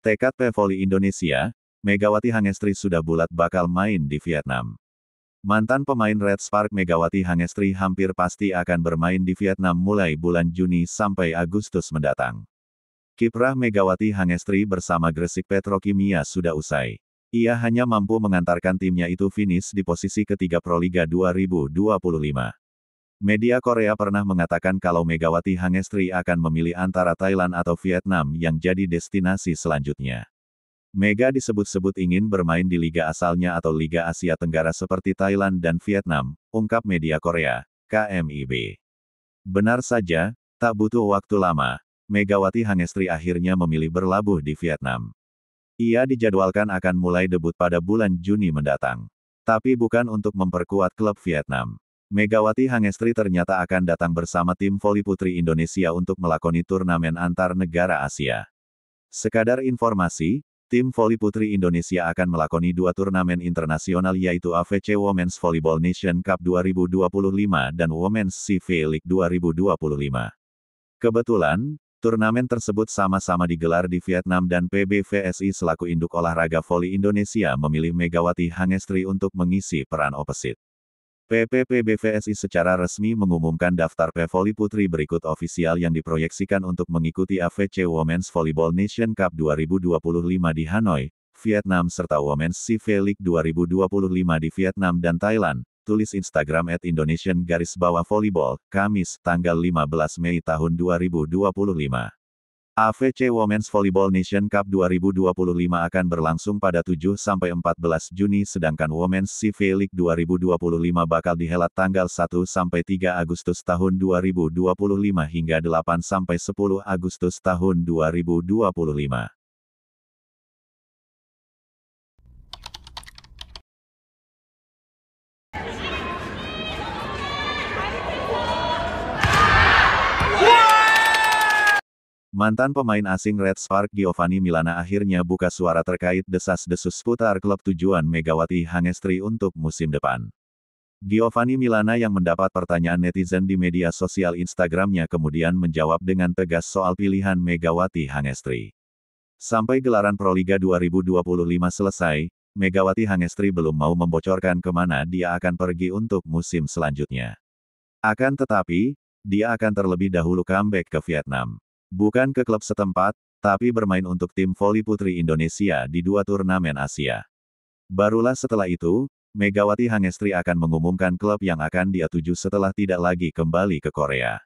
Tekad pevoli Indonesia, Megawati Hangestri sudah bulat bakal main di Vietnam. Mantan pemain Red Spark Megawati Hangestri hampir pasti akan bermain di Vietnam mulai bulan Juni sampai Agustus mendatang. Kiprah Megawati Hangestri bersama Gresik Petrokimia sudah usai. Ia hanya mampu mengantarkan timnya itu finish di posisi ketiga Proliga 2025. Media Korea pernah mengatakan kalau Megawati Hangestri akan memilih antara Thailand atau Vietnam yang jadi destinasi selanjutnya. Mega disebut-sebut ingin bermain di liga asalnya atau Liga Asia Tenggara seperti Thailand dan Vietnam, ungkap media Korea, KMIB. Benar saja, tak butuh waktu lama, Megawati Hangestri akhirnya memilih berlabuh di Vietnam. Ia dijadwalkan akan mulai debut pada bulan Juni mendatang. Tapi bukan untuk memperkuat klub Vietnam. Megawati Hangestri ternyata akan datang bersama tim voli putri Indonesia untuk melakoni turnamen antar negara Asia. Sekadar informasi, tim voli putri Indonesia akan melakoni dua turnamen internasional yaitu AFC Women's Volleyball Nation Cup 2025 dan Women's CV League 2025. Kebetulan, turnamen tersebut sama-sama digelar di Vietnam dan PBVSI selaku induk olahraga voli Indonesia memilih Megawati Hangestri untuk mengisi peran opposite. PBVSI secara resmi mengumumkan daftar pevoli putri berikut ofisial yang diproyeksikan untuk mengikuti AFC Women's Volleyball Nation Cup 2025 di Hanoi, Vietnam serta Women's CV League 2025 di Vietnam dan Thailand, tulis Instagram @Indonesian_Volleyball, Kamis, tanggal 15 Mei tahun 2025. AFC Women's Volleyball Nation Cup 2025 akan berlangsung pada 7–14 Juni sedangkan Women's CV League 2025 bakal dihelat tanggal 1–3 Agustus tahun 2025 hingga 8–10 Agustus tahun 2025. Mantan pemain asing Red Spark Giovanni Milana akhirnya buka suara terkait desas-desus seputar klub tujuan Megawati Hangestri untuk musim depan. Giovanni Milana yang mendapat pertanyaan netizen di media sosial Instagramnya kemudian menjawab dengan tegas soal pilihan Megawati Hangestri. Sampai gelaran Proliga 2025 selesai, Megawati Hangestri belum mau membocorkan kemana dia akan pergi untuk musim selanjutnya. Akan tetapi, dia akan terlebih dahulu comeback ke Vietnam. Bukan ke klub setempat, tapi bermain untuk tim voli putri Indonesia di dua turnamen Asia. Barulah setelah itu, Megawati Hangestri akan mengumumkan klub yang akan dia tuju setelah tidak lagi kembali ke Korea.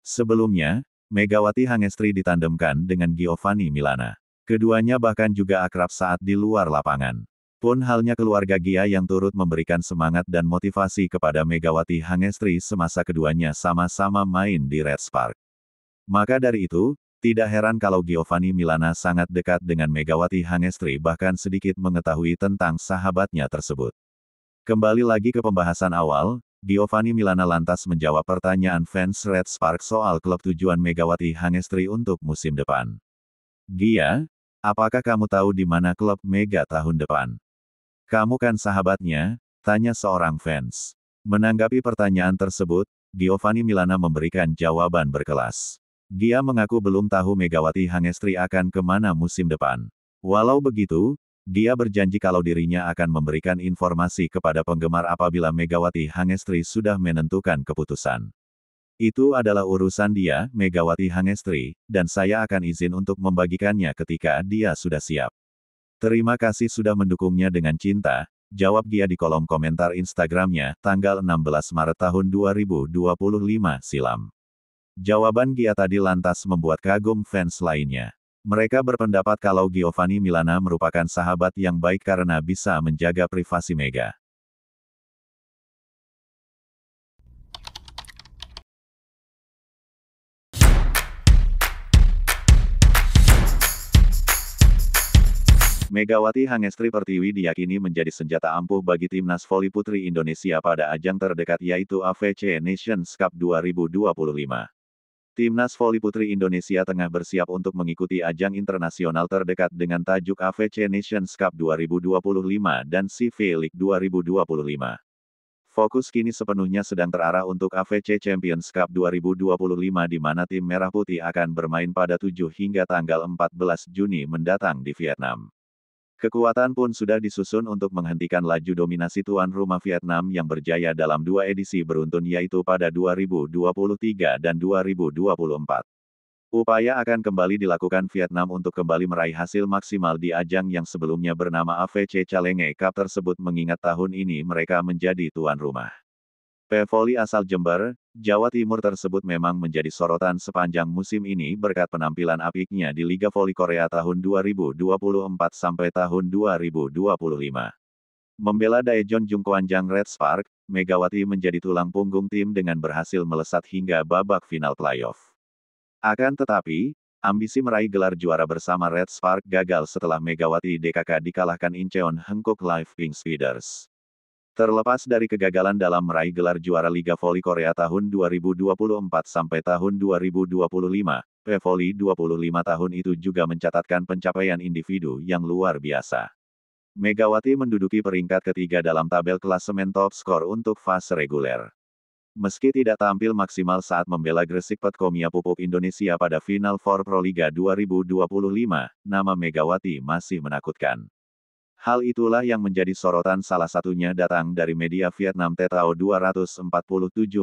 Sebelumnya, Megawati Hangestri ditandemkan dengan Giovanni Milana. Keduanya bahkan juga akrab saat di luar lapangan. Pun halnya keluarga Gia yang turut memberikan semangat dan motivasi kepada Megawati Hangestri semasa keduanya sama-sama main di Red Spark. Maka dari itu, tidak heran kalau Giovanni Milana sangat dekat dengan Megawati Hangestri bahkan sedikit mengetahui tentang sahabatnya tersebut. Kembali lagi ke pembahasan awal, Giovanni Milana lantas menjawab pertanyaan fans Red Spark soal klub tujuan Megawati Hangestri untuk musim depan. Gia, apakah kamu tahu di mana klub Mega tahun depan? Kamu kan sahabatnya, tanya seorang fans. Menanggapi pertanyaan tersebut, Giovanni Milana memberikan jawaban berkelas. Gia mengaku belum tahu Megawati Hangestri akan kemana musim depan. Walau begitu, Gia berjanji kalau dirinya akan memberikan informasi kepada penggemar apabila Megawati Hangestri sudah menentukan keputusan. Itu adalah urusan dia, Megawati Hangestri, dan saya akan izin untuk membagikannya ketika dia sudah siap. Terima kasih sudah mendukungnya dengan cinta, jawab Gia di kolom komentar Instagramnya, tanggal 16 Maret tahun 2025 silam. Jawaban Gia tadi lantas membuat kagum fans lainnya. Mereka berpendapat kalau Giovanni Milana merupakan sahabat yang baik karena bisa menjaga privasi Mega. Megawati Hangestri Pertiwi diyakini menjadi senjata ampuh bagi timnas voli putri Indonesia pada ajang terdekat yaitu AFC Nations Cup 2025. Timnas voli putri Indonesia tengah bersiap untuk mengikuti ajang internasional terdekat dengan tajuk AFC Nations Cup 2025 dan CV League 2025. Fokus kini sepenuhnya sedang terarah untuk AFC Champions Cup 2025 di mana tim Merah Putih akan bermain pada 7 hingga tanggal 14 Juni mendatang di Vietnam. Kekuatan pun sudah disusun untuk menghentikan laju dominasi tuan rumah Vietnam yang berjaya dalam 2 edisi beruntun yaitu pada 2023 dan 2024. Upaya akan kembali dilakukan Vietnam untuk kembali meraih hasil maksimal di ajang yang sebelumnya bernama AFC Challenge Cup tersebut mengingat tahun ini mereka menjadi tuan rumah. Pevoli asal Jember, Jawa Timur tersebut memang menjadi sorotan sepanjang musim ini berkat penampilan apiknya di Liga Voli Korea tahun 2024 sampai tahun 2025. Membela Daejeon Jungkwanjang Red Spark, Megawati menjadi tulang punggung tim dengan berhasil melesat hingga babak final playoff. Akan tetapi, ambisi meraih gelar juara bersama Red Spark gagal setelah Megawati DKK dikalahkan Incheon Hankook Live Pink Speeders. Terlepas dari kegagalan dalam meraih gelar juara Liga Voli Korea tahun 2024 sampai tahun 2025, Pevoli 25 tahun itu juga mencatatkan pencapaian individu yang luar biasa. Megawati menduduki peringkat ketiga dalam tabel klasemen top skor untuk fase reguler. Meski tidak tampil maksimal saat membela Gresik Petkomia Pupuk Indonesia pada Final Four Proliga 2025, nama Megawati masih menakutkan. Hal itulah yang menjadi sorotan salah satunya datang dari media Vietnam Tetao 247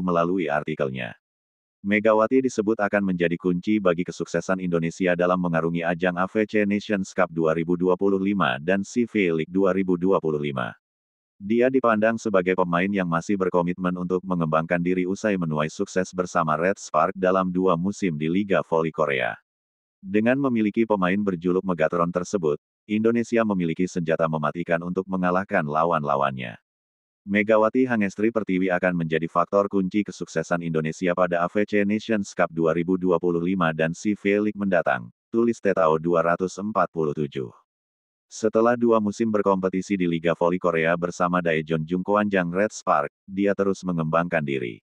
melalui artikelnya. Megawati disebut akan menjadi kunci bagi kesuksesan Indonesia dalam mengarungi ajang AFC Nations Cup 2025 dan CV League 2025. Dia dipandang sebagai pemain yang masih berkomitmen untuk mengembangkan diri usai menuai sukses bersama Red Spark dalam 2 musim di Liga Voli Korea. Dengan memiliki pemain berjuluk Megatron tersebut, Indonesia memiliki senjata mematikan untuk mengalahkan lawan-lawannya. Megawati Hangestri Pertiwi akan menjadi faktor kunci kesuksesan Indonesia pada AFC Nations Cup 2025 dan CV League mendatang, tulis Tetao 247. Setelah 2 musim berkompetisi di Liga Voli Korea bersama Daejeon Jungkwanjang Red Spark, dia terus mengembangkan diri.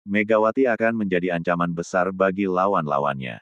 Megawati akan menjadi ancaman besar bagi lawan-lawannya.